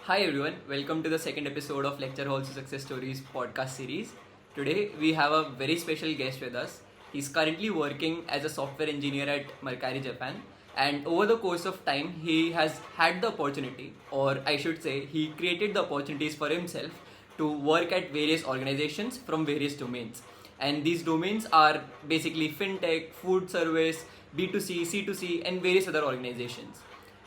Hi everyone, welcome to the second episode of Lecture Halls to Success Stories podcast series. Today we have a very special guest with us. He's currently working as a software engineer at Mercari, Japan, and over the course of time he has had the opportunity, or I should say, he created the opportunities for himself to work at various organizations from various domains. And these domains are basically FinTech, food service, B2C, C2C, and various other organizations.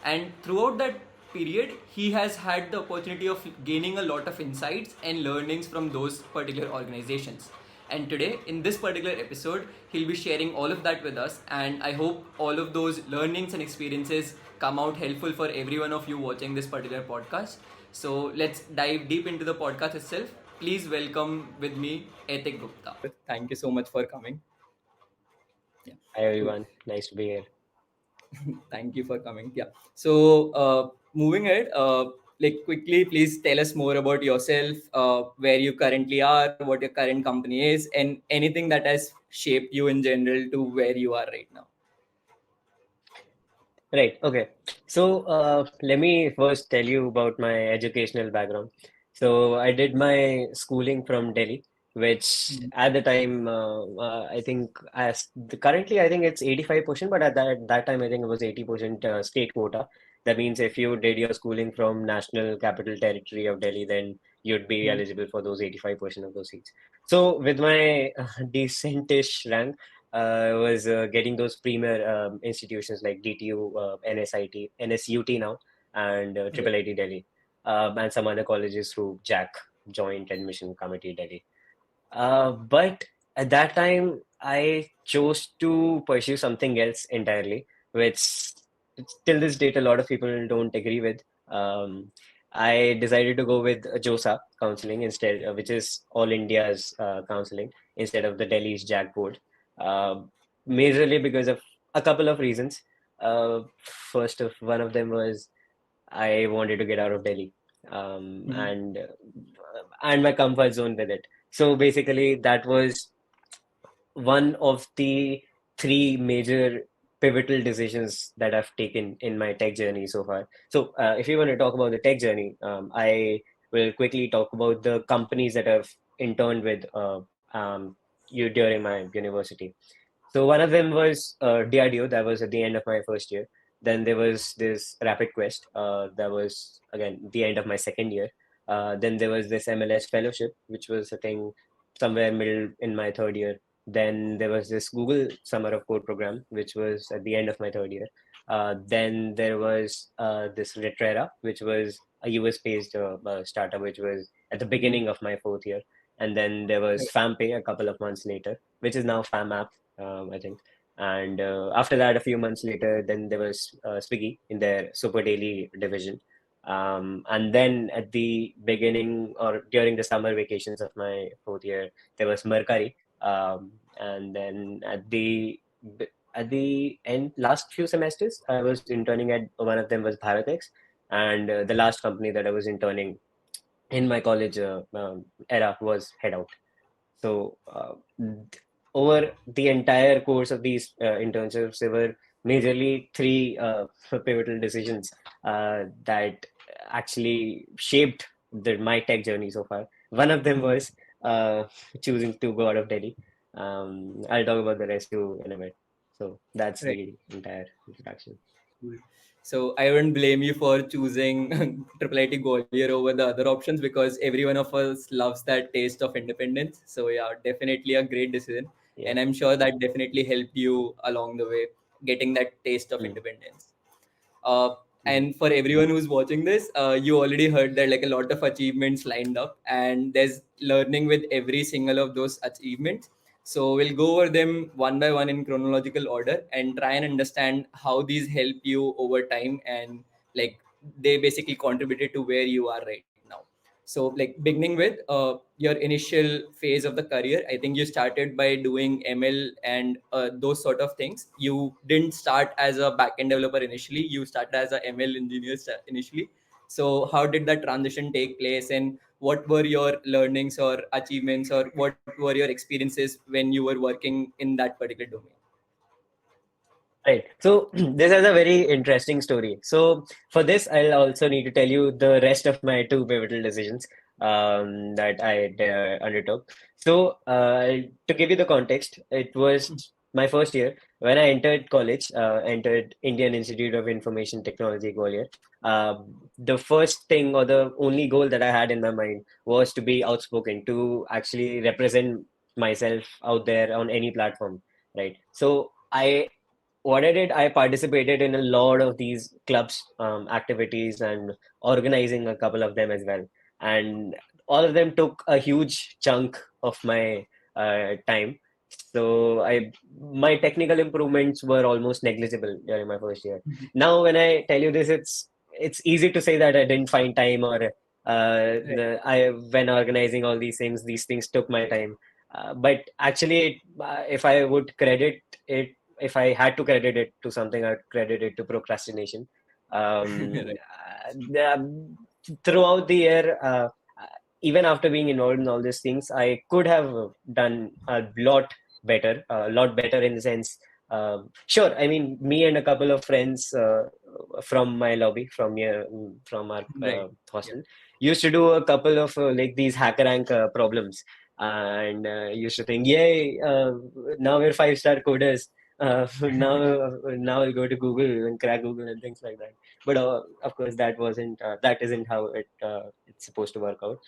And throughout that period, he has had the opportunity of gaining a lot of insights and learnings from those particular organizations. And today, in this particular episode, he'll be sharing all of that with us. And I hope all of those learnings and experiences come out helpful for every one of you watching this particular podcast. So let's dive deep into the podcast itself. Please welcome with me Aitik Gupta. Thank you so much for coming. Yeah. Hi everyone, nice to be here. Thank you for coming. Yeah. So, moving ahead, like quickly, please tell us more about yourself, where you currently are, what your current company is, and anything that has shaped you in general to where you are right now. Right, okay. So let me first tell you about my educational background. So I did my schooling from Delhi, which Mm. at the time I think currently I think it's 85%, but at that time I think it was 80% state quota. That means if you did your schooling from National Capital Territory of Delhi, then you'd be Mm. eligible for those 85% of those seats. So with my decentish rank, was getting those premier institutions like DTU, NSIT, NSUT now, and Yeah. Triple IT Delhi, and some other colleges through JAC, Joint Admission Committee Delhi. But at that time, I chose to pursue something else entirely, which till this date a lot of people don't agree with. I decided to go with JOSA counseling instead, which is All India's counseling instead of the Delhi's JAC board. Uh, Majorly because of a couple of reasons. First of one of them was I wanted to get out of Delhi, Mm. and my comfort zone with it. So basically, that was one of the three major pivotal decisions that I've taken in my tech journey so far. So, if you want to talk about the tech journey, I will quickly talk about the companies that I've interned with you during my university. So one of them was DRDO, that was at the end of my first year. Then there was this Rapid Quest, that was again the end of my second year. Then there was this MLS fellowship, which was I think somewhere middle in my third year. Then there was this Google Summer of Code program, which was at the end of my third year. Then there was this Retrera, which was a US-based startup, which was at the Mm. beginning of my fourth year. And then there was FamPay a couple of months later, which is now FamApp, I think. And after that, a few months later, then there was Swiggy in their Super Daily division. And then at the beginning or during the summer vacations of my fourth year, there was Mercari. And then at the end, last few semesters, I was interning at one of them was Bharatex, and the last company that I was interning in my college era was Head Out. So over the entire course of these internships, there were majorly three pivotal decisions that actually shaped my tech journey so far. One of them Mm. was uh, choosing to go out of Delhi. I'll talk about the rest too in a bit. So that's Right. the entire introduction. Cool. So I wouldn't blame you for choosing Triple IT Gwalior over the other options because every one of us loves that taste of independence. So yeah, definitely a great decision, Yeah. and I'm sure that definitely helped you along the way getting that taste of Mm, independence. Uh, mm, and for everyone who's watching this, you already heard that like a lot of achievements lined up, and there's learning with every single of those achievements. So we'll go over them one by one in chronological order and try and understand how these help you over time and like they basically contributed to where you are right now. So like beginning with your initial phase of the career, I think you started by doing ML and those sort of things. You didn't start as a backend developer initially. You started as a ML engineer initially. So how did that transition take place, and what were your learnings or achievements, or what were your experiences when you were working in that particular domain? Right. So this is a very interesting story. So for this, I'll also need to tell you the rest of my two pivotal decisions that I undertook. So to give you the context, it was my first year when I entered college, entered Indian Institute of Information Technology, Gwalior. The first thing or the only goal that I had in my mind was to be outspoken, to actually represent myself out there on any platform, right? So what I did, I participated in a lot of these clubs, activities, and organizing a couple of them as well. And all of them took a huge chunk of my time. So my technical improvements were almost negligible during my first year. Now, when I tell you this, it's easy to say that I didn't find time, or Right. I when organizing all these things took my time. But actually, if I would credit it, if I had to credit it to something, I'd credit it to procrastination. Um, Right. Throughout the year, even after being involved in all these things, I could have done a lot better in the sense. Sure, I mean, me and a couple of friends from my lobby, from our Right. Yeah. hostel, used to do a couple of like these hacker rank problems, and used to think, yay, now we're five-star coders. Now I'll go to Google and crack Google and things like that. But of course, that isn't how it's supposed to work out.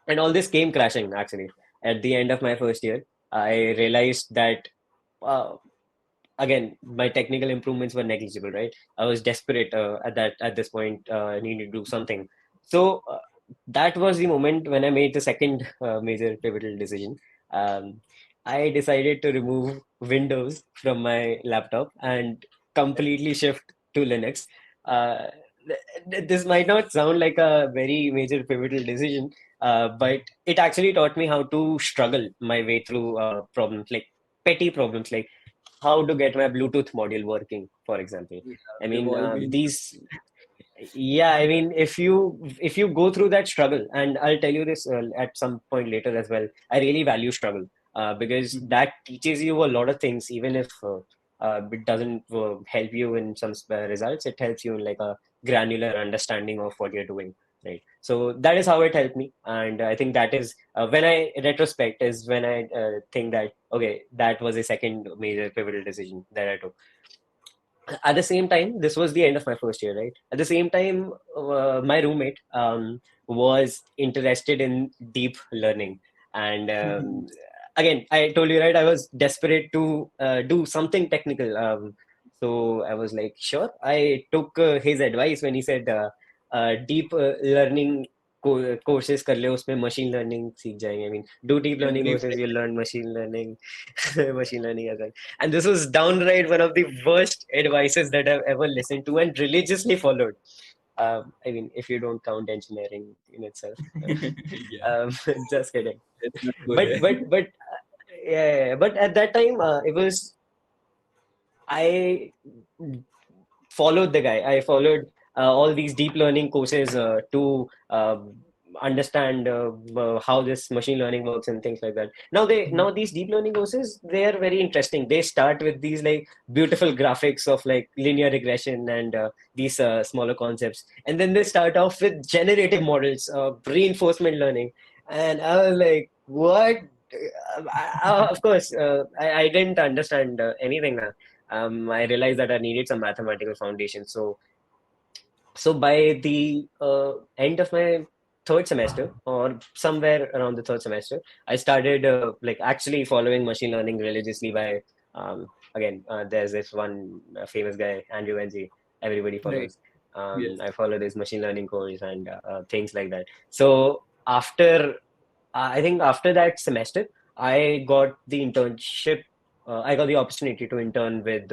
And all this came crashing actually at the end of my first year. I realized that uh, again, my technical improvements were negligible, right? I was desperate at this point. I needed to do something. So that was the moment when I made the second major pivotal decision. Um, I decided to remove Windows from my laptop and completely shift to Linux. Uh, this might not sound like a very major pivotal decision, but it actually taught me how to struggle my way through problems, like petty problems, like how to get my Bluetooth module working, for example. Yeah. I We've mean, all been. yeah, I mean, if you go through that struggle, and I'll tell you this at some point later as well, I really value struggle because that teaches you a lot of things, even if it doesn't help you in some results, it helps you in like a granular understanding of what you're doing. Right. So that is how it helped me. And I think that is when I retrospect is when I think that, okay, that was a second major pivotal decision that I took. At the same time, this was the end of my first year, right? At the same time, my roommate was interested in deep learning. And again, I told you, right, I was desperate to do something technical. So I was like, sure. I took his advice when he said, deep learning courses कर ले उसमें machine learning सीख जाएंगे. I mean, do deep learning Every courses, you'll learn machine learning, machine learning as well. And this was downright one of the worst advices that I've ever listened to and religiously followed. I mean, if you don't count engineering in itself. yeah. Just kidding. Let's not go But there. but but yeah. But at that time, it was I followed the guy. I followed all these deep learning courses to understand how this machine learning works and things like that. Now these deep learning courses, they are very interesting. They start with these like beautiful graphics of like linear regression and these smaller concepts, and then they start off with generative models, reinforcement learning, and I was like, what? Of course, I didn't understand anything. I realized that I needed some mathematical foundation. So by the end of my third semester, or somewhere around the third semester, I started like actually following machine learning religiously. By again, there's this one famous guy, Andrew Ng. Everybody Right. follows. Yes. I followed his machine learning course and things like that. So after I think after that semester, I got the internship. I got the opportunity to intern with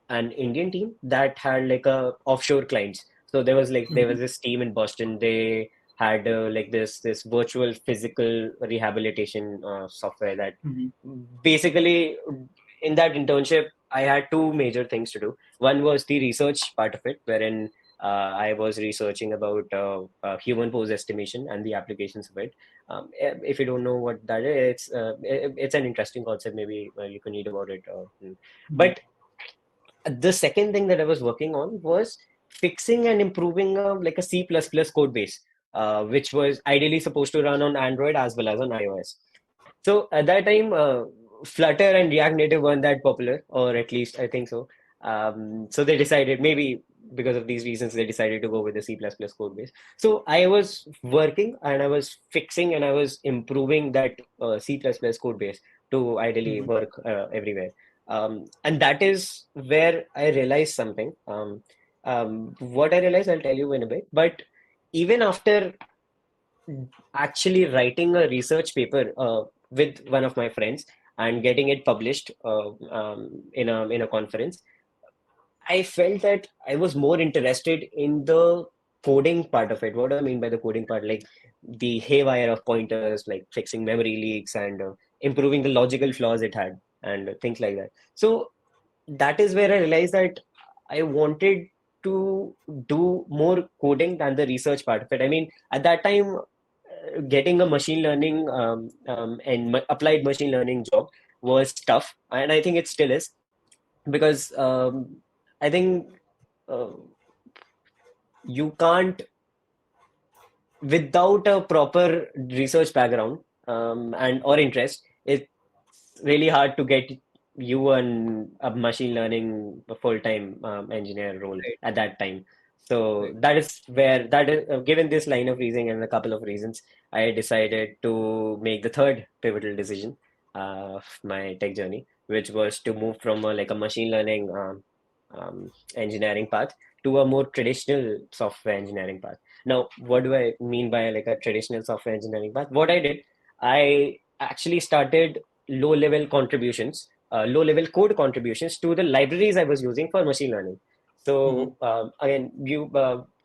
an Indian team that had like a offshore clients. So there was this team in Boston. They had like this virtual physical rehabilitation software that basically in that internship I had two major things to do. One was the research part of it, wherein I was researching about human pose estimation and the applications of it. If you don't know what that is, it's an interesting concept. Maybe you can read about it. But the second thing that I was working on was fixing and improving like a C++ code base, which was ideally supposed to run on Android as well as on iOS. So at that time, Flutter and React Native weren't that popular, or at least I think so. So they decided, maybe because of these reasons, they decided to go with the C++ code base. So I was working and I was fixing and I was improving that C++ code base to ideally Mhm. work everywhere. And that is where I realized something. What I realized, I'll tell you in a bit. But even after actually writing a research paper with one of my friends and getting it published in a conference, I felt that I was more interested in the coding part of it. What do I mean by the coding part? Like the haywire of pointers, like fixing memory leaks and improving the logical flaws it had and things like that. So that is where I realized that I wanted to do more coding than the research part of it. I mean, at that time, getting a machine learning and applied machine learning job was tough, and I think it still is because I think uh, you can't, without a proper research background and or interest, it's really hard to get you a machine learning full-time engineer role Right. at that time. So Right. that is where that is given this line of reasoning and a couple of reasons, I decided to make the third pivotal decision of my tech journey, which was to move from like a machine learning engineering path to a more traditional software engineering path. Now, what do I mean by like a traditional software engineering path? What I did, I actually started low-level code contributions to the libraries I was using for machine learning. Mhm. So again,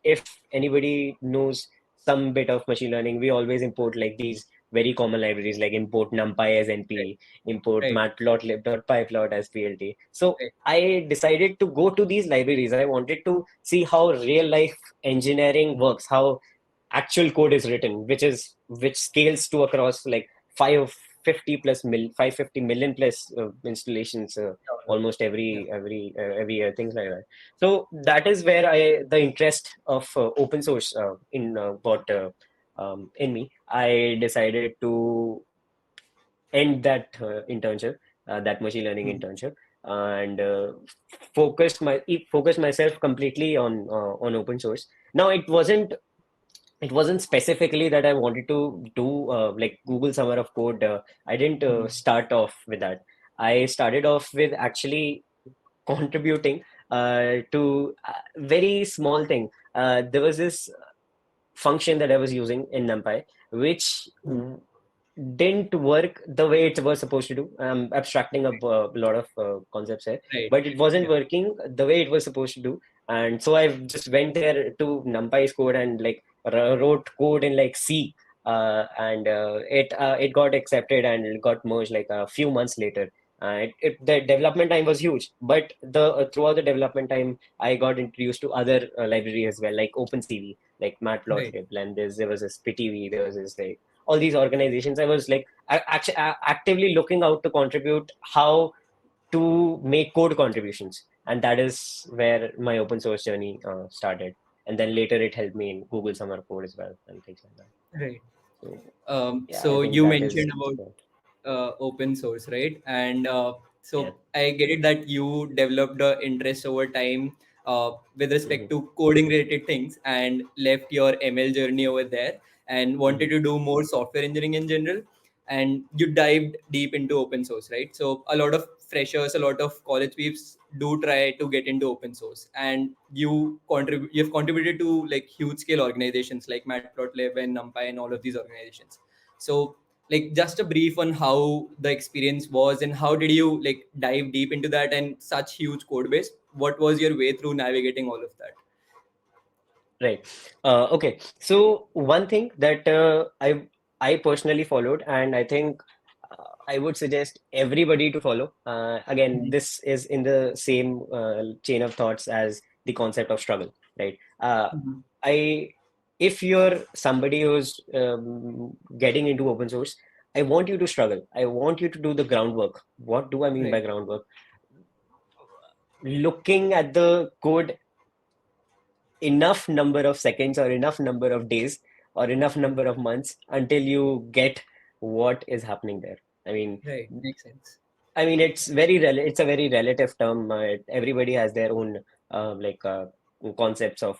if anybody knows some bit of machine learning, we always import like these very common libraries, like import NumPy as Right. NP, import Right. matplotlib.pyplot as PLT. So Right. I decided to go to these libraries. I wanted to see how real life engineering works, how actual code is written, which scales to across like 550 million plus installations almost Yeah. every year, things like that. So that is where I the interest of open source in got in me. I decided to end that internship, that machine learning Mhm. internship, and focused myself completely on open source. Now it wasn't specifically that I wanted to do like Google Summer of Code. I didn't Mhm. start off with that. I started off with actually contributing to a very small thing. There was this function that I was using in NumPy, which Mhm. didn't work the way it was supposed to do. I'm abstracting a lot of concepts here, Right. but it wasn't Yeah. working the way it was supposed to do. And so I just went there to NumPy's code and like wrote code in like C, and it got accepted and it got merged like a few months later. The development time was huge, but the throughout the development time, I got introduced to other libraries as well, like OpenCV, like Right. Matplotlib, and there was a SpitTV, there was this like all these organizations. I was like actually actively looking out to contribute how to make code contributions, and that is where my open source journey started. And then later it helped me in Google Summer Code as well and things like that. Right. So yeah, I So think you that is mentioned about open source, right? And yeah. so I get it that you developed a interest over time with respect Hmm. to coding related things and left your ML journey over there and wanted Hmm. to do more software engineering in general. And you dived deep into open source, right? So a lot of freshers, a lot of college peeps do try to get into open source, and you've contributed to like huge scale organizations like Matplotlib and NumPy and all of these organizations. So like just a brief on how the experience was and how did you like dive deep into that and such huge code base. What was your way through navigating all of that? Right. Okay. So one thing that I personally followed, and I think I would suggest everybody to follow. Again, Mhm. this is in the same chain of thoughts as the concept of struggle, right? Mhm. I, if you're somebody who's getting into open source, I want you to struggle. I want you to do the groundwork. What do I mean by Right. groundwork? looking at the code enough number of seconds or enough number of days or enough number of months until you get what is happening there. I mean, Right. Makes sense. it's a very relative term. Everybody has their own like concepts of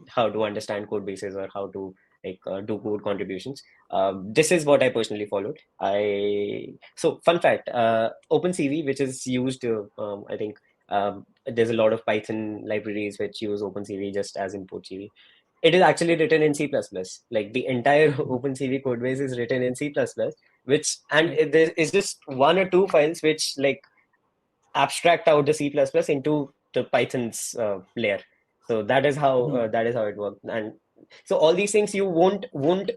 how to understand code bases or how to do code contributions. This is what I personally followed. So fun fact, OpenCV, which is used, I think there's a lot of Python libraries which use OpenCV just as import CV. It is actually written in C++. Like the entire OpenCV code base is written in C++, which Right. there is just one or two files which like abstract out the C++ into the Python's layer. So Mhm. that is how it works. And so all these things you won't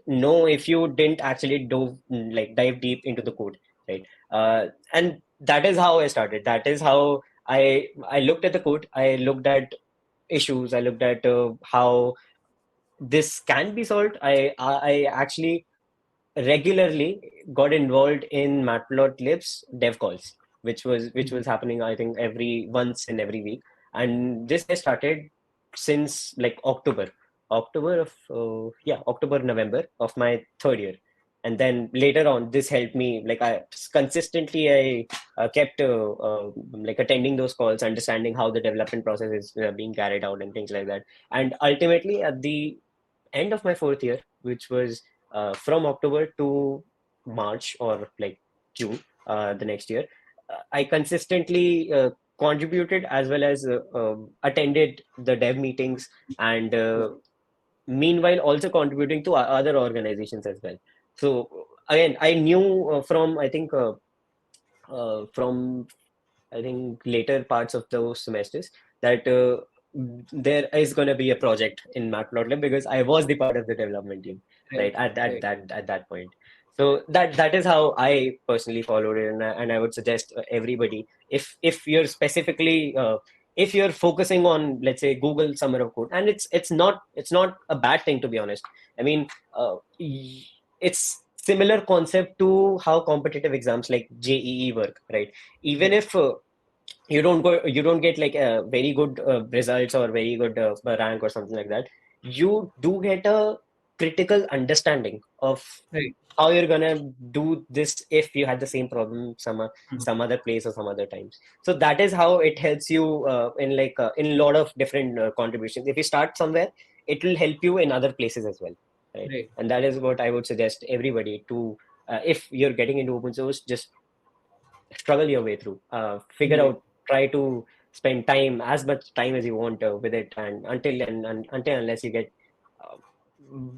know if you didn't actually dive deep into the code, right? And that is how I started. That is how I looked at the code. I looked at issues. I looked at how this can be solved. I actually regularly got involved in Matplotlib's dev calls, which was happening I think every once in every week, and this has started since like October November of my third year, and then later on this helped me like I consistently I kept like attending those calls, understanding how the development process is being carried out and things like that, and ultimately at the end of my fourth year, which was from October to March or like June the next year, I consistently contributed as well as attended the dev meetings and meanwhile also contributing to other organizations as well. So again, I knew from I think later parts of those semesters that there is going to be a project in Matplotlib because I was the part of the development team, right? Right. Right. At that point. So that is how I personally followed it, and I would suggest everybody if you're specifically if you're focusing on let's say Google Summer of Code, and it's not a bad thing to be honest. I mean, it's similar concept to how competitive exams like JEE work, right? Even Right. if you don't get like a very good results or very good rank or something like that, you do get a critical understanding of Right. how you're gonna do this if you had the same problem Mhm. some other place or some other times. So that is how it helps you in a lot of different contributions. If you start somewhere, it will help you in other places as well, right? Right. And that is what I would suggest everybody to if you're getting into open source, just struggle your way through. Figure Right. out, try to spend time, as much time as you want with it, and until unless you get, uh,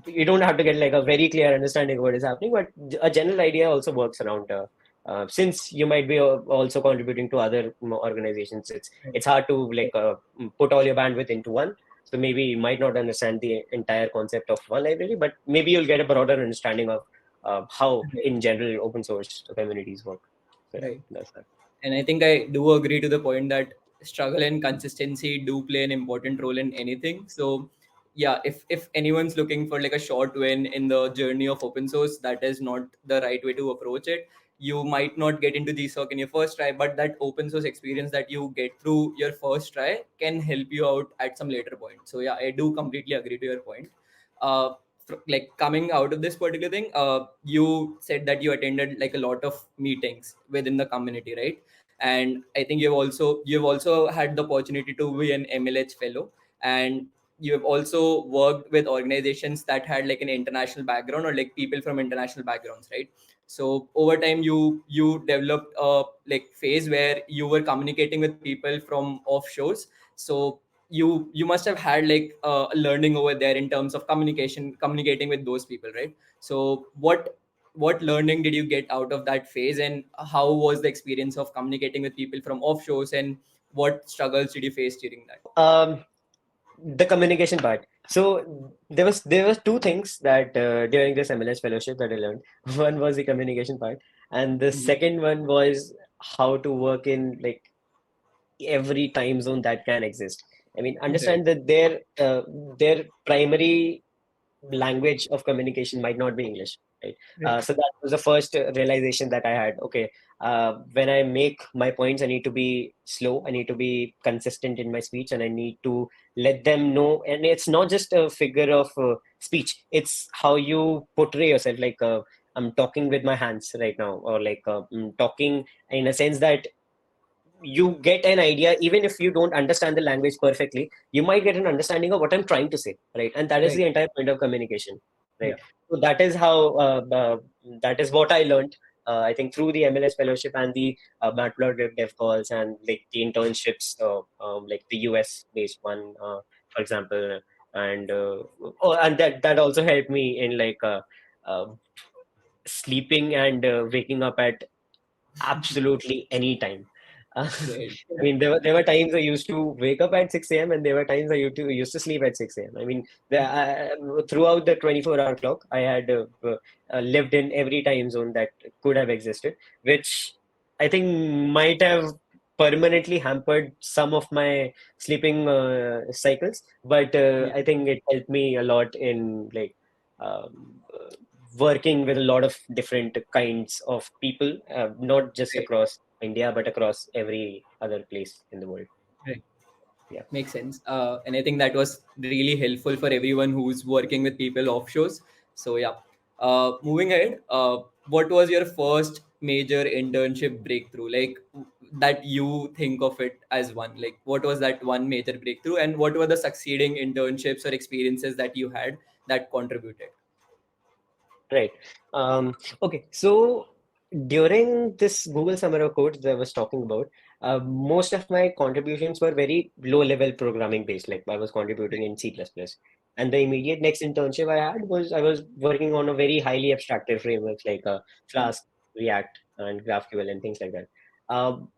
you don't have to get like a very clear understanding of what is happening, but a general idea also works around. Since you might be also contributing to other organizations, Right. it's hard to put all your bandwidth into one. So maybe you might not understand the entire concept of one library, but maybe you'll get a broader understanding of how, Right. in general, open source communities work. So yeah, Right. that's that. And I think I do agree to the point that struggle and consistency do play an important role in anything. So yeah, if anyone's looking for like a short win in the journey of open source, that is not the right way to approach it. You might not get into GSoC in your first try, but that open source experience that you get through your first try can help you out at some later point. So yeah, I do completely agree to your point. uh, like coming out of this particular thing, you said that you attended like a lot of meetings within the community, right? And I think you've also had the opportunity to be an MLH fellow, and you have also worked with organizations that had like an international background or like people from international backgrounds, right? So over time you developed a like phase where you were communicating with people from offshores. So you must have had like a learning over there in terms of communicating with those people, right? So what learning did you get out of that phase, and how was the experience of communicating with people from offshores, and what struggles did you face during that? Um, the communication part. So there was two things that during this MLS fellowship that I learned. One was the communication part, and the Mhm. second one was how to work in like every time zone that can exist. I mean, Right. understand that their primary language of communication might not be English, right? Right. So that was the first realization that I had. Okay, when I make my points, I need to be slow, I need to be consistent in my speech, and I need to let them know. And it's not just a figure of speech, it's how you portray yourself. Like, I'm talking with my hands right now, or like, I'm talking in a sense that you get an idea. Even if you don't understand the language perfectly, you might get an understanding of what I'm trying to say, right? And that is Right. the entire point of communication, right? Yeah. So that is how that is what I learned, I think, through the MLS fellowship and the matplotlib dev calls, and like the internships, like the US based one, for example. And and that also helped me in like uh, sleeping and waking up at absolutely any time. Uh, Right. I mean, there were times I used to wake up at 6 a.m. and there were times I used to sleep at 6 a.m. I mean, throughout the 24-hour clock, I had lived in every time zone that could have existed, which I think might have permanently hampered some of my sleeping cycles. But Yeah. I think it helped me a lot in like um, working with a lot of different kinds of people, not just Right. across India, but across every other place in the world. Right. Yeah. Makes sense. And I think that was really helpful for everyone who's working with people offshores. So yeah. Moving ahead, what was your first major internship breakthrough? Like that you think of it as one. Like what was that one major breakthrough, and what were the succeeding internships or experiences that you had that contributed? Right. Okay. So during this Google Summer of Code that I was talking about, most of my contributions were very low level programming based. Like I was contributing in C++. And the immediate next internship I had was I was working on a very highly abstracted frameworks like Flask, React, and GraphQL and things like that. Um,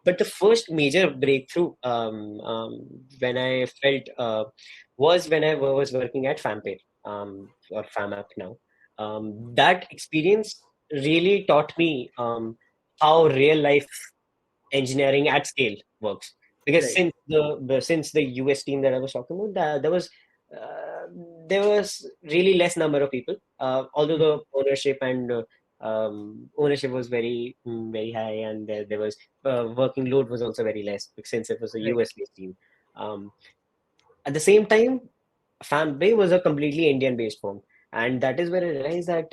but the first major breakthrough when I felt was when I was working at FAMPay, or FAMAP now. That experience really taught me how real life engineering at scale works. Because Right. since the US team that I was talking about, uh, there was really less number of people. Although the ownership was very high, and there was working load was also very less since it was a Right. US based team. Um, at the same time, FAMBay was a completely Indian based firm. And that is where I realized that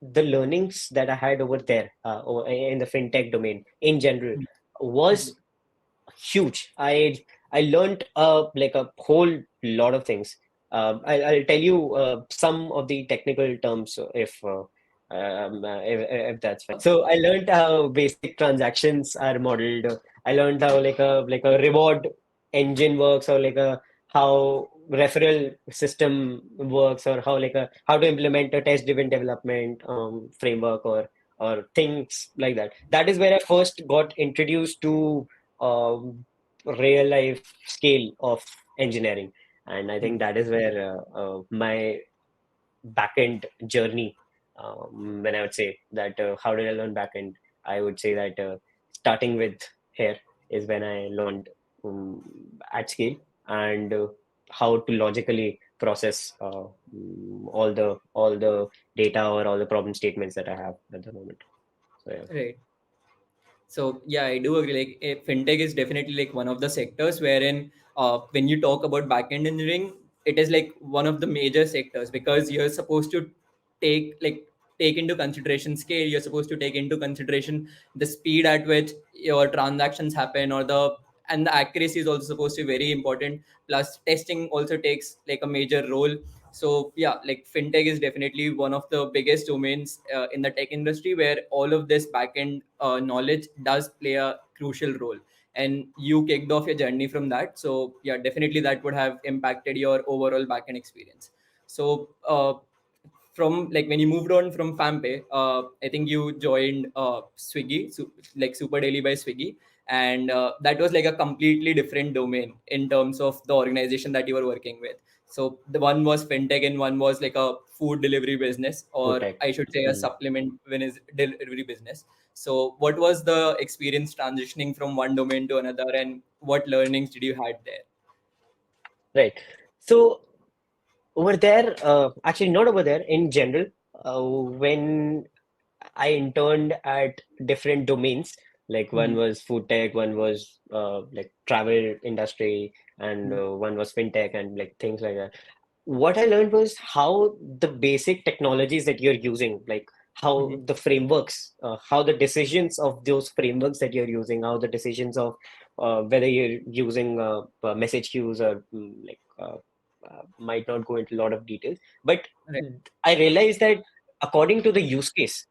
the learnings that I had over there, or in the fintech domain in general, was huge. I learned like a whole lot of things. I'll tell you some of the technical terms if that's fine. So I learned how basic transactions are modeled. I learned how like a reward engine works, or like a how referral system works, or how to implement a test driven development framework, or things like that. That is where I first got introduced to um, real life scale of engineering. And I think that is where my backend journey, when I would say that how did I learn backend, I would say that starting with here is when I learned at scale, and how to logically process all the data, or all the problem statements that I have at the moment. So yeah. Right. So yeah, I do agree. Like fintech is definitely like one of the sectors wherein when you talk about backend engineering, it is like one of the major sectors because you're supposed to take like take into consideration scale. You're supposed to take into consideration the speed at which your transactions happen, or the and the accuracy is also supposed to be very important. Plus, testing also takes like a major role. So yeah, like fintech is definitely one of the biggest domains in the tech industry where all of this backend knowledge does play a crucial role. And you kicked off your journey from that, so yeah, definitely that would have impacted your overall backend experience. So from like when you moved on from FAMPay, I think you joined Swiggy, like Super Daily by Swiggy, and that was like a completely different domain in terms of the organization that you were working with. So the one was fintech and one was like a food delivery business, or FoodTech. I should say a Mm. supplement when is delivery business. So what was the experience transitioning from one domain to another, and what learnings did you had there? Right. So Over there, actually not over there, in general, when I interned at different domains, like one Mhm. was food tech, one was like travel industry, and Mhm. one was fintech and like things like that. What I learned was how the basic technologies that you're using, like how Mhm. the frameworks, how the decisions of those frameworks that you're using, how the decisions of whether you're using message queues or might not go into a lot of details. But Right. I realized that according to the use case,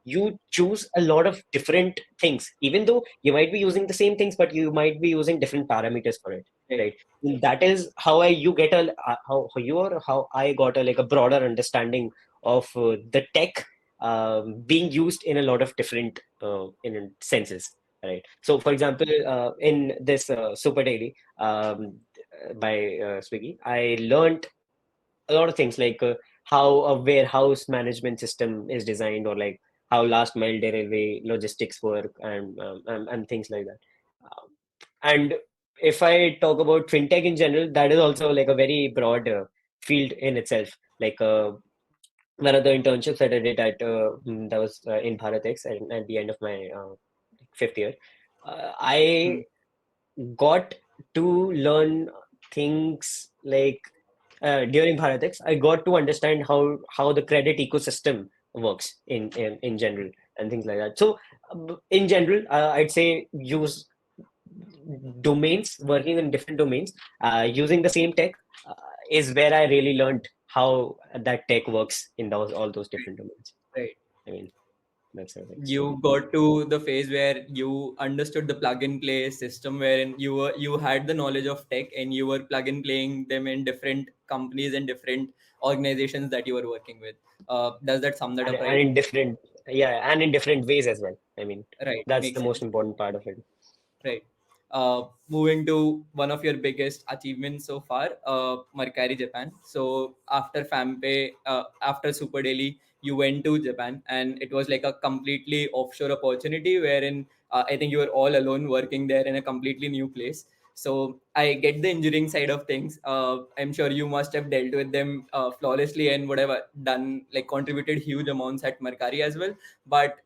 you choose a lot of different things, even though you might be using the same things, but you might be using different parameters for it, Right. right? That is how you get how you or how I got a like a broader understanding of the tech being used in a lot of different in senses, right? So for example, in this super daily by Swiggy, I learned a lot of things like how a warehouse management system is designed, or like how last mile delivery logistics work, and things like that. Um, and if I talk about fintech in general, that is also like a very broad field in itself. Like one of the internships that I did that was in Bharatex at the end of my fifth year, I Mhm. got to learn things like during Bharatex, I got to understand how the credit ecosystem works in general and things like that. So, in general, I'd say use domains, working in different domains, using the same tech uh, is where I really learned how that tech works in those all those different domains. Right. I mean, that's a like You story. got to the phase where you understood the plug and play system, wherein you had the knowledge of tech and you were plug and playing them in different companies and different organizations that you were working with. Does that sum that up And right? in different, yeah, and in different ways as well. I mean, Right, that's the makes most sense. important part of it. Right. Moving to one of your biggest achievements so far, Mercari, Japan. So after FAMPE, after Super Daily, you went to Japan, and it was like a completely offshore opportunity wherein I think you were all alone working there in a completely new place. So I get the engineering side of things. I'm sure you must have dealt with them flawlessly and would have done like contributed huge amounts at Mercari as well. But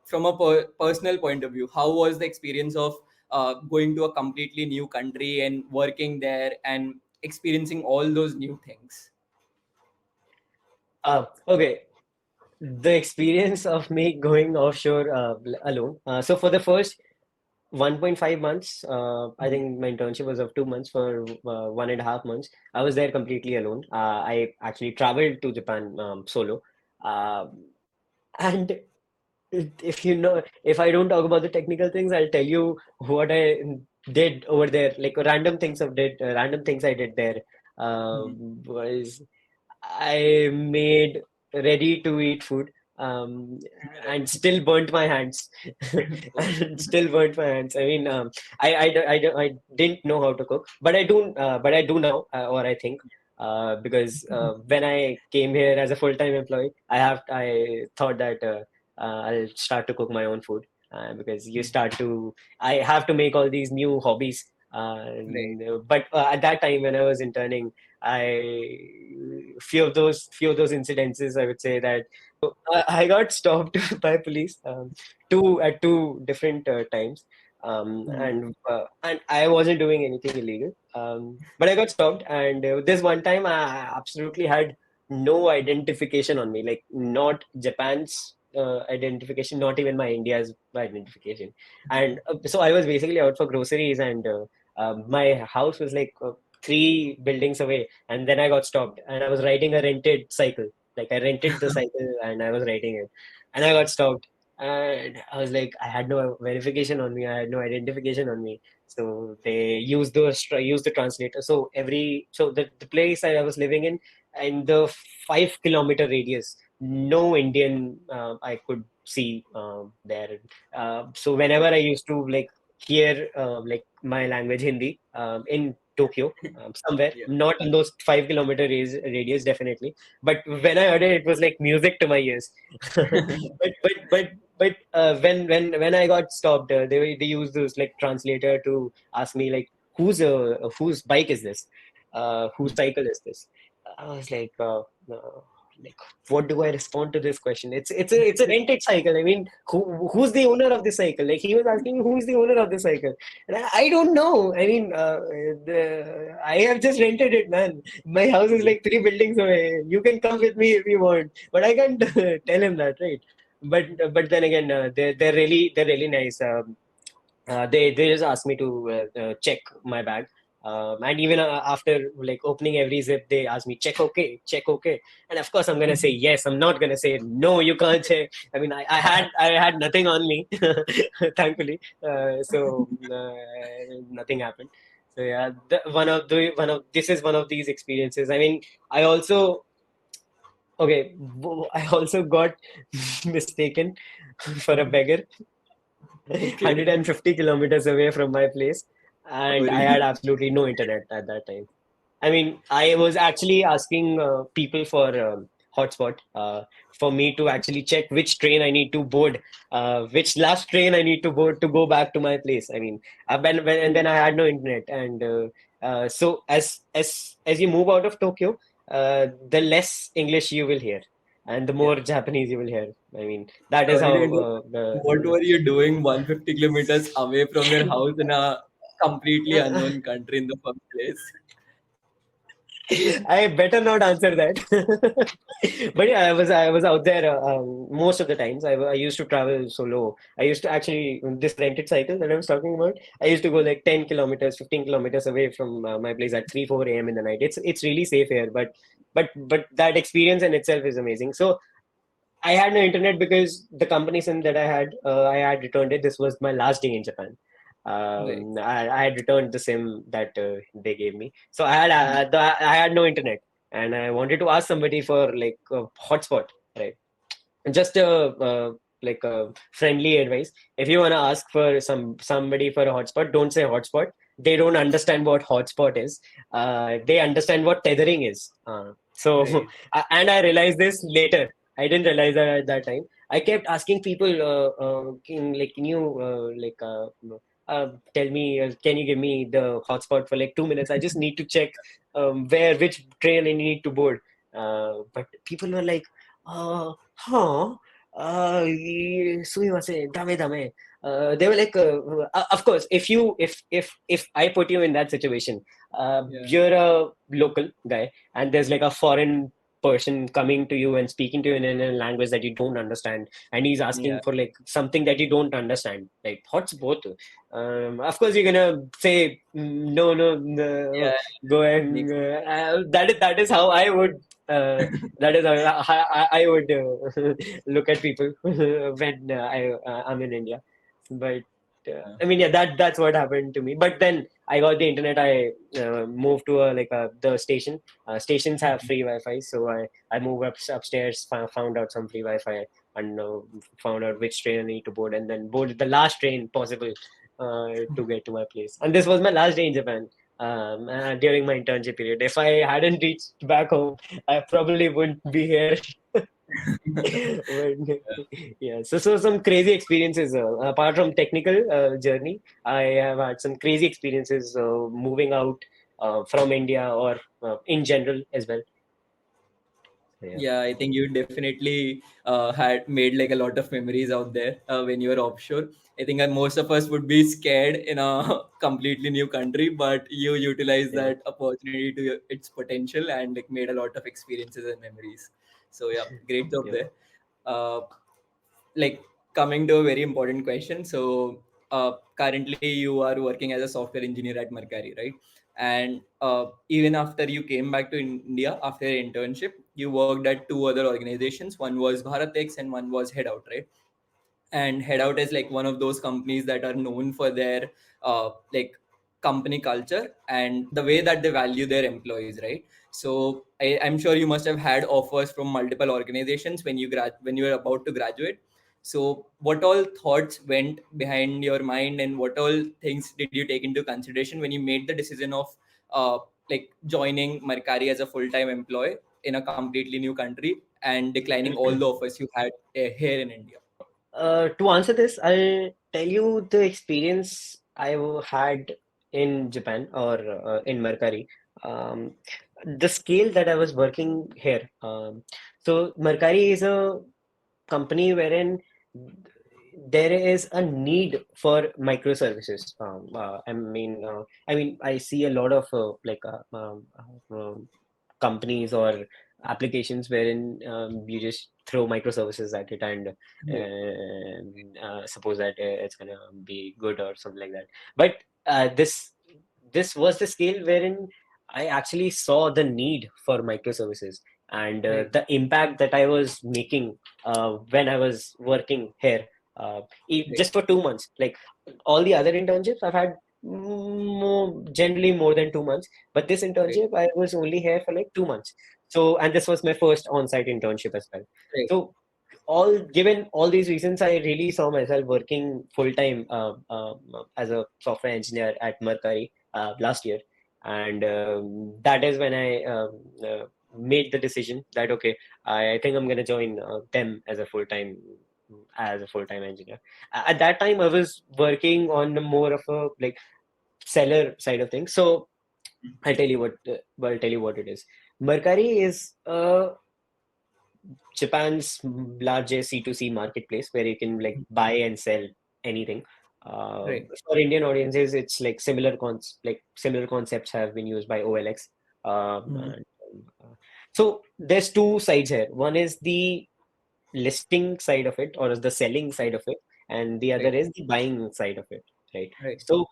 from a personal point of view, how was the experience of going to a completely new country and working there and experiencing all those new things? Okay, the experience of me going offshore alone. So for the first 1.5 months, I Mhm. think my internship was of 2 months. For 1.5 months, I was there completely alone. I actually traveled to Japan solo. Um and if you know, if I don't talk about the technical things, I'll tell you what I did over there. Like random things I did there. Mhm. Was I made ready to eat food, um, Right. and still burnt my hands. Oh. And still burnt my hands. I mean, I didn't know how to cook, but I do now, or I think. Because when I came here as a full-time employee, I thought that I'll start to cook my own food, because you Mhm. start to I have to make all these new hobbies. Right. But at that time when I was interning, I few of those incidences, I would say that I got stopped by police two different times, Mhm. and I wasn't doing anything illegal, but I got stopped. And this one time, I absolutely had no identification on me, like not Japan's identification, not even my India's identification. And so I was basically out for groceries, and my house was like three buildings away, and then I got stopped, and I was riding a rented cycle. Like I rented the cycle and I was riding it, and I got stopped. And I was like, I had no verification on me, I had no identification on me. So they used the translator. So the place I was living in the 5 kilometer radius, no Indian I could see there. So whenever I used to like hear like my language Hindi in Tokyo, somewhere, Yeah. not in those 5 kilometer radius, definitely. But when I heard it, it was like music to my ears. But when I got stopped, they used this like translator to ask me like whose bike is this, whose cycle is this. I was like, what do I respond to this question? It's a rented cycle. I mean, who's the owner of the cycle? Like he was asking me, who's the owner of the cycle, and I don't know. I mean, I have just rented it, man. My house is like 3 buildings away. You can come with me if you want, but I can't tell him that, right? But then again, they're really nice. They just asked me to check my bag. And even after like opening every zip, they asked me check okay, and of course I'm gonna say yes. I'm not gonna say no. You can't check. I mean, I had nothing on me, thankfully. Nothing happened. So yeah, one of this is one of these experiences. I mean, I also I also got mistaken for a beggar Okay. 150 kilometers away from my place, Oh, and I had really? absolutely no internet at that time. I mean, I was actually asking people for hotspot for me to actually check which train I need to board, which last train I need to board to go back to my place. I mean, and then I had no internet, and so as you move out of Tokyo, the less English you will hear, and the Yeah. more Japanese you will hear. I mean, that is Sorry to how interrupt. What were you doing 150 kilometers away from your house in a completely the unknown country in the first place? I better not answer that. But yeah, I was out there most of the times. I used to travel solo. I used to actually this rented cycle that I was talking about. I used to go like 10 kilometers, 15 kilometers away from my place at 3, 4 a.m. in the night. It's really safe here, but that experience in itself is amazing. So I had no internet because the company SIM that I had returned it. This was my last day in Japan. Right. I had returned the SIM that they gave me, so I had no internet, and I wanted to ask somebody for like a hotspot, right? Just like a friendly advice. If you want to ask for somebody for a hotspot, don't say hotspot. They don't understand what hotspot is. They understand what tethering is. So Right. and I realized this later. I didn't realize that at that time. I kept asking people, can you tell me, can you give me the hotspot for like 2 minutes? I just need to check which train I need to board. But people were like, huh? すみません、ダメダメ. They were like, of course, if I put you in that situation, Yeah. you're a local guy, and there's like a foreign person coming to you and speaking to you in a language that you don't understand, and he's asking Yeah. for like something that you don't understand. Like, what's both? Of course, you're gonna say no, no, no, Yeah. go and Makes that is how I would. That is how I would look at people when I'm in India. But sense. I mean, yeah, that's what happened to me. But then I got the internet. I moved to the station. Stations have free Wi-Fi, so I moved upstairs, found out some free Wi-Fi, and found out which train I need to board, and then boarded the last train possible to get to my place. And this was my last day in Japan. During my internship period. If I hadn't reached back home, I probably wouldn't be here. But, yeah, so some crazy experiences. Apart from technical journey, I have had some crazy experiences moving out from India or in general as well. Yeah, Yeah, I think you definitely had made like a lot of memories out there when you were offshore. I think most of us would be scared in a completely new country, but you utilized yeah, that opportunity to its potential and like made a lot of experiences and memories. So yeah, great job yeah. there. Uh, like coming to a very important question. So currently you are working as a software engineer at Mercari, right? And even after you came back to India after your internship, you worked at two other organizations. One was Bharatex and one was Headout, right? And Headout is like one of those companies that are known for their like company culture and the way that they value their employees, right? So I'm sure you must have had offers from multiple organizations when when you were about to graduate. So what all thoughts went behind your mind and what all things did you take into consideration when you made the decision of uh, like joining Mercari as a full-time employee in a completely new country and declining all the offers you had here in India? To answer this, I'll tell you the experience I had in Japan or in Mercari. Um, the scale that I was working here. So Mercari is a company wherein there is a need for microservices. I see a lot of companies or applications wherein you just throw microservices at it and Right. suppose that it's gonna be good or something like that. But this was the scale wherein I actually saw the need for microservices and Right. the impact that I was making when I was working here, Right. just for 2 months. Like all the other internships, I've had generally more than 2 months, but this Right. internship, I was only here for like 2 months. So, and this was my first on-site internship as well. Right. So, all given all these reasons, I really saw myself working full time as a software engineer at Mercari last year, and that is when I made the decision that okay, I think I'm gonna join them as a full time engineer. At that time, I was working on more of a like seller side of things. So I'll tell you what it is. Mercari is Japan's largest C2C marketplace where you can like buy and sell anything. Right. For Indian audiences, it's like similar concepts have been used by OLX. Mhm. So there's two sides here. One is the listing side of it or the selling side of it, and the other Right. is the buying side of it, right? Right. So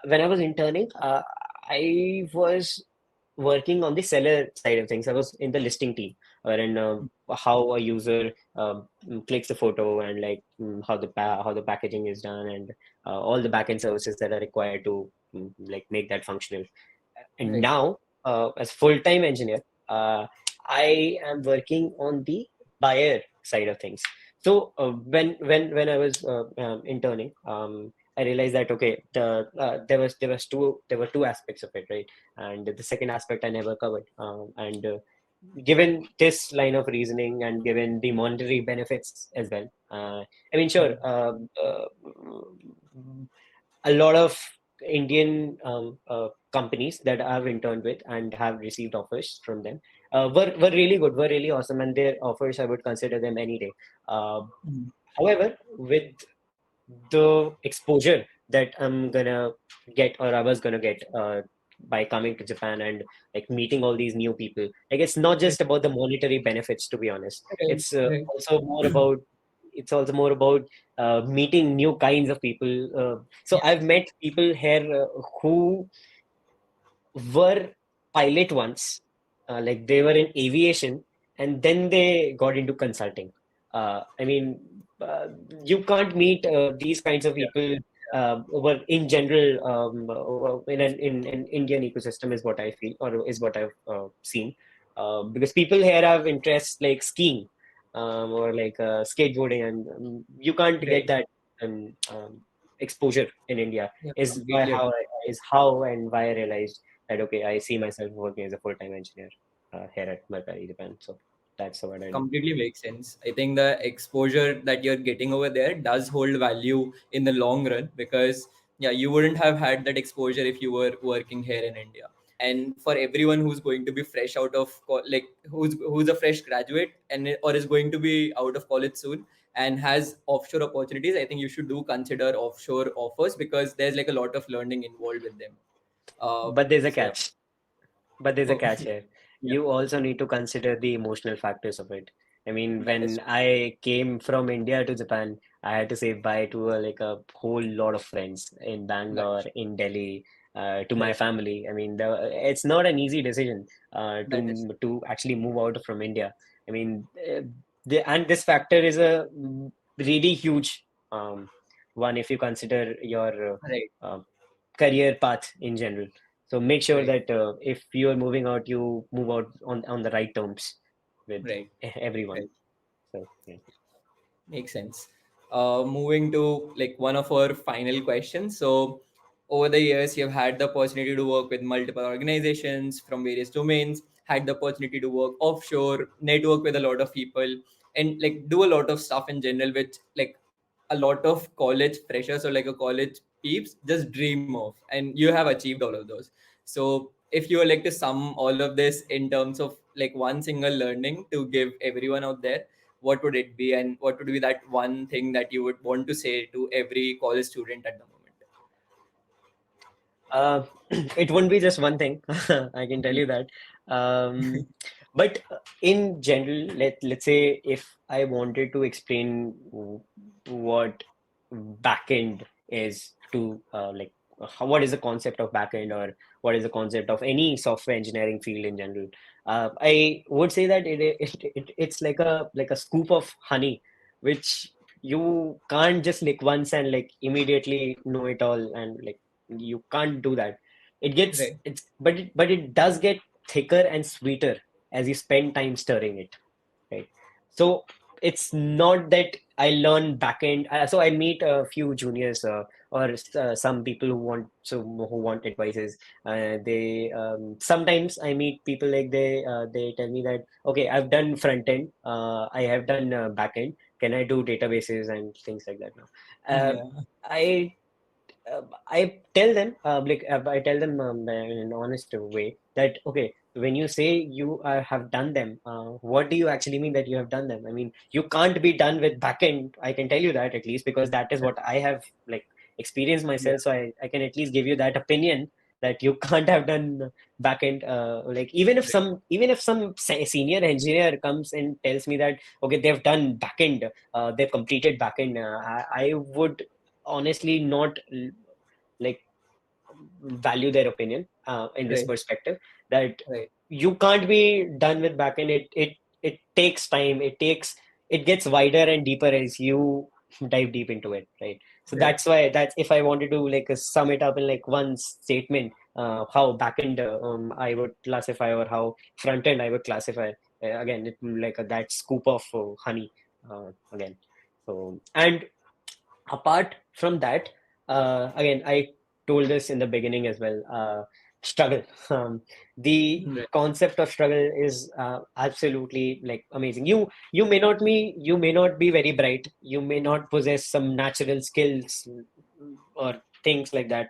when I was interning, I was working on the seller side of things. I was in the listing team, wherein how a user clicks the photo and like how the packaging is done and all the backend services that are required to like make that functional. And Right. now, as full-time engineer, I am working on the buyer side of things. So when I was interning, I realized that okay, there were two aspects of it, right? And the second aspect I never covered. And given this line of reasoning and given the monetary benefits as well, I mean, sure, Mhm. a lot of Indian companies that I've interned with and have received offers from them were really good, were really awesome, and their offers I would consider them any day. Uh, Mhm. However, with the exposure that I'm gonna get or I was gonna get by coming to Japan and like meeting all these new people, like it's not Right. just about the monetary benefits. To be honest, Right. it's Right. also more about meeting new kinds of people. So Yeah. I've met people here who were pilot once, like they were in aviation, and then they got into consulting. I mean, you can't meet these kinds of Yeah. people over in general in an Indian ecosystem is what I feel or is what I've seen. Because people here have interests like skiing or like skateboarding, and you can't get Right. that exposure in India. Yeah. Is why Completely agree. is how and why I realized that okay, I see myself working as a full-time engineer here at Mercari, Japan. So that's what I do. Completely makes sense. I think the exposure that you're getting over there does hold value in the long run because yeah, you wouldn't have had that exposure if you were working here in India. And for everyone who's going to be fresh out of like who's a fresh graduate and or is going to be out of college soon and has offshore opportunities, I think you should do consider offshore offers because there's like a lot of learning involved with them. Uh, But there's a so yeah. catch. But there's a Oh, catch here. yeah, You also need to consider the emotional factors of it. I mean, that is when I came from India to Japan, I had to say bye to like a whole lot of friends in that Bangalore, in Delhi, to my right. family. I mean, it's not an easy decision That is to actually move out from India. I mean, and this factor is a really huge one if you consider your right. career path in general. So make sure Right. that if you are moving out, you move out on the right terms with Right. everyone. Right. So yeah. Makes sense. Moving to like one of our final questions. So, over the years, you've had the opportunity to work with multiple organizations from various domains, had the opportunity to work offshore, network with a lot of people, and like do a lot of stuff in general, which like a lot of college freshers or like a college peeps just dream of, and you have achieved all of those. So, if you were like to sum all of this in terms of like one single learning to give everyone out there, what would it be, and what would be that one thing that you would want to say to every college student at the moment? Uh, it wouldn't be just one thing, I can tell you that. Um, but in general, let's say if I wanted to explain what backend is to what is the concept of backend, or what is the concept of any software engineering field in general, I would say that it's like a scoop of honey, which you can't just lick once and like immediately know it all, and like you can't do that. It gets Right, it's but it does get thicker and sweeter as you spend time stirring it, right? So it's not that I learn backend. So I meet a few juniors, or some people who want advices. They Sometimes I meet people like they tell me that, okay, I've done front end, I have done back end. Can I do databases and things like that now? yeah, I I tell them, I tell them in an honest way that, okay, when you say you have done them, what do you actually mean that you have done them? I mean, you can't be done with backend. I can tell you that, at least, because that is what I have like experienced yeah, myself. So I can at least give you that opinion that you can't have done backend. Like even if some senior engineer comes and tells me that, okay, they've done backend, they've completed backend, I would honestly not like value their opinion in this right, perspective, that right, you can't be done with backend. It takes time. It gets wider and deeper as you dive deep into it, right? So right, that's if I wanted to like sum it up in like one statement, how backend I would classify, or how front end I would classify. Again, that scoop of honey again. So, and apart from that, again, I told this in the beginning as well. Struggle. The right, concept of struggle is absolutely like amazing. You may not be very bright. You may not possess some natural skills, or things like that.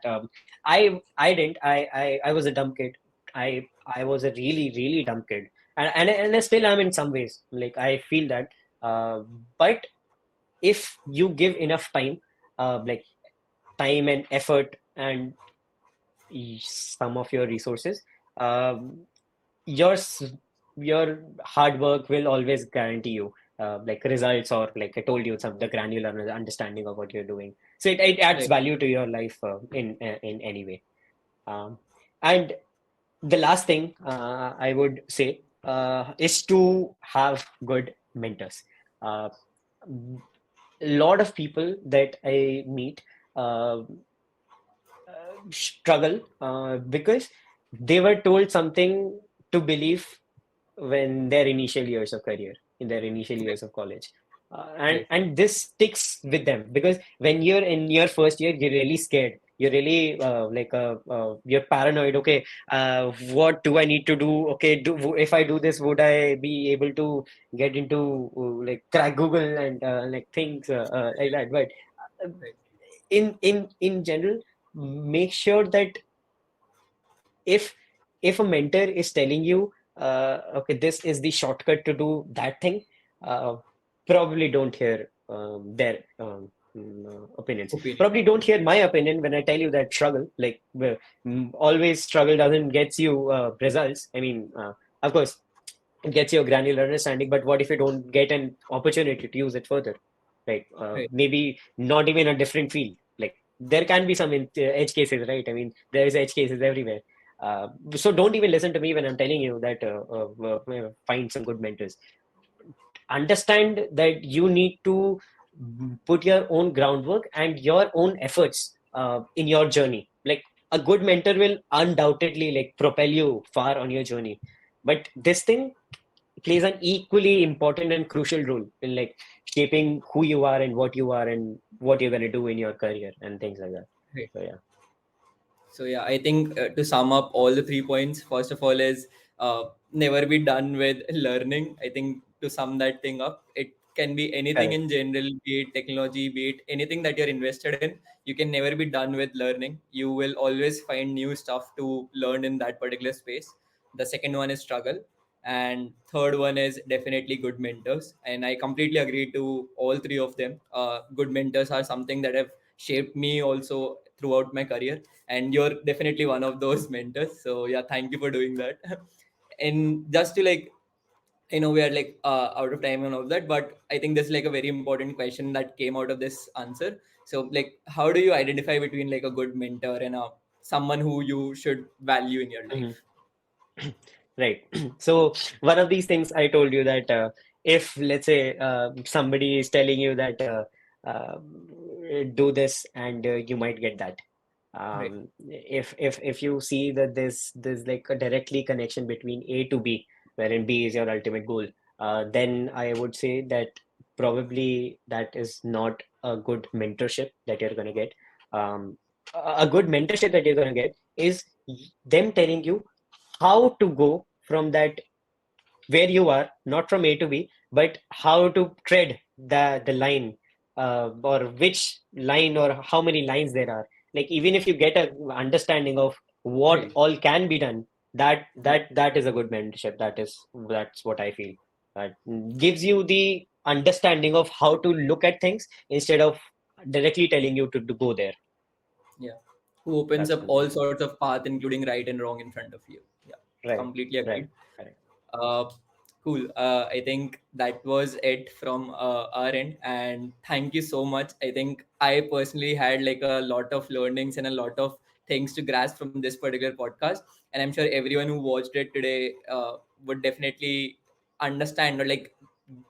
I didn't. I was a dumb kid. I was a really dumb kid, and I still am in some ways. Like I feel that. Uh, but if you give enough time, like time and effort and some of your resources, um, your s- your hard work will always guarantee you like results, or like I told you, some the granular understanding of what you're doing. So it adds right, value to your life in any way. And the last thing I would say is to have good mentors. Uh, a lot of people that I meet uh, struggle because they were told something to believe when their initial years of career, in their initial right, years of college. And right, and this sticks with them, because when you're in your first year, you're really scared. You're really you're paranoid. Okay, what do I need to do? Okay, if I do this, would I be able to get into like crack Google and like things like that? But uh, right, in general, make sure that if if a mentor is telling you, okay, this is the shortcut to do that thing, uh, probably don't hear their opinions. opinion, Probably don't hear my opinion when I tell you that struggle, always struggle doesn't gets you results. I mean, of course, it gets you a granular understanding, but what if you don't get an opportunity to use it further? Right? right, Maybe not even a different field. Like there can be some edge cases, right? I mean, there is edge cases everywhere. So don't even listen to me when I'm telling you that find some good mentors. Understand that you need to put your own groundwork and your own efforts in your journey. Like a good mentor will undoubtedly like propel you far on your journey. But this thing plays an equally important and crucial role in like shaping who you are and what you're going to do in your career and things like that. right. So yeah. So yeah, I think to sum up all the 3 points, first of all is never be done with learning. I think to sum that thing up, it can be anything Correct. in general, be it technology, be it anything that you're invested in. You can never be done with learning. You will always find new stuff to learn in that particular space. The second one is struggle, and third one is definitely good mentors. And I completely agree to all three of them. Good mentors are something that have shaped me also throughout my career, and you're definitely one of those mentors. So yeah, thank you for doing that. And just to like, we are like out of time and all that, but I think this is like a very important question that came out of this answer. So like, how do you identify between like a good mentor and a someone who you should value in your Mhm. life? Right. So one of these things I told you that if let's say somebody is telling you that uh, do this and you might get that. Right. If you see that there's like a directly connection between A to B, wherein B is your ultimate goal, then I would say that probably that is not a good mentorship that you're gonna get. A good mentorship that you're gonna get is them telling you how to go from that where you are, not from A to B, but how to tread the line, or which line or how many lines there are. Like even if you get a understanding of what Right. all can be done, that Yeah. that that is a good mentorship. That's what I feel. That gives you the understanding of how to look at things instead of directly telling you to go there. Yeah. Who opens That's up one all thing. sorts of path, including right and wrong in front of you. Yeah. Right, Completely right, agreed. correct. Uh, cool. I think that was it from our end, and thank you so much. I think I personally had like a lot of learnings and a lot of things to grasp from this particular podcast, and I'm sure everyone who watched it today would definitely understand or like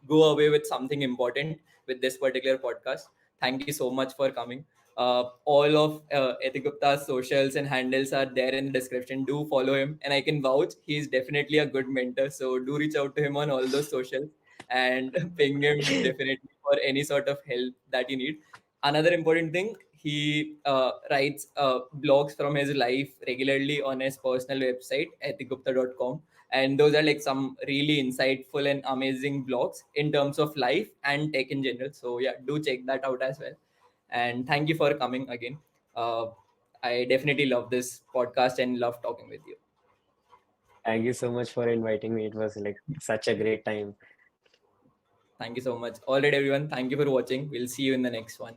go away with something important with this particular podcast. Thank you so much for coming. All of Aitik Gupta's socials and handles are there in the description. Do follow him, and I can vouch he's definitely a good mentor. So do reach out to him on all those socials and ping him definitely for any sort of help that you need. Another important thing, he writes blogs from his life regularly on his personal website, ethicgupta.com, and those are like some really insightful and amazing blogs in terms of life and tech in general. So yeah, do check that out as well. And thank you for coming again. uh, I definitely love this podcast and love talking with you. Thank you so much for inviting me. It was like such a great time. Thank you so much. All right, everyone, thank you for watching. We'll see you in the next one.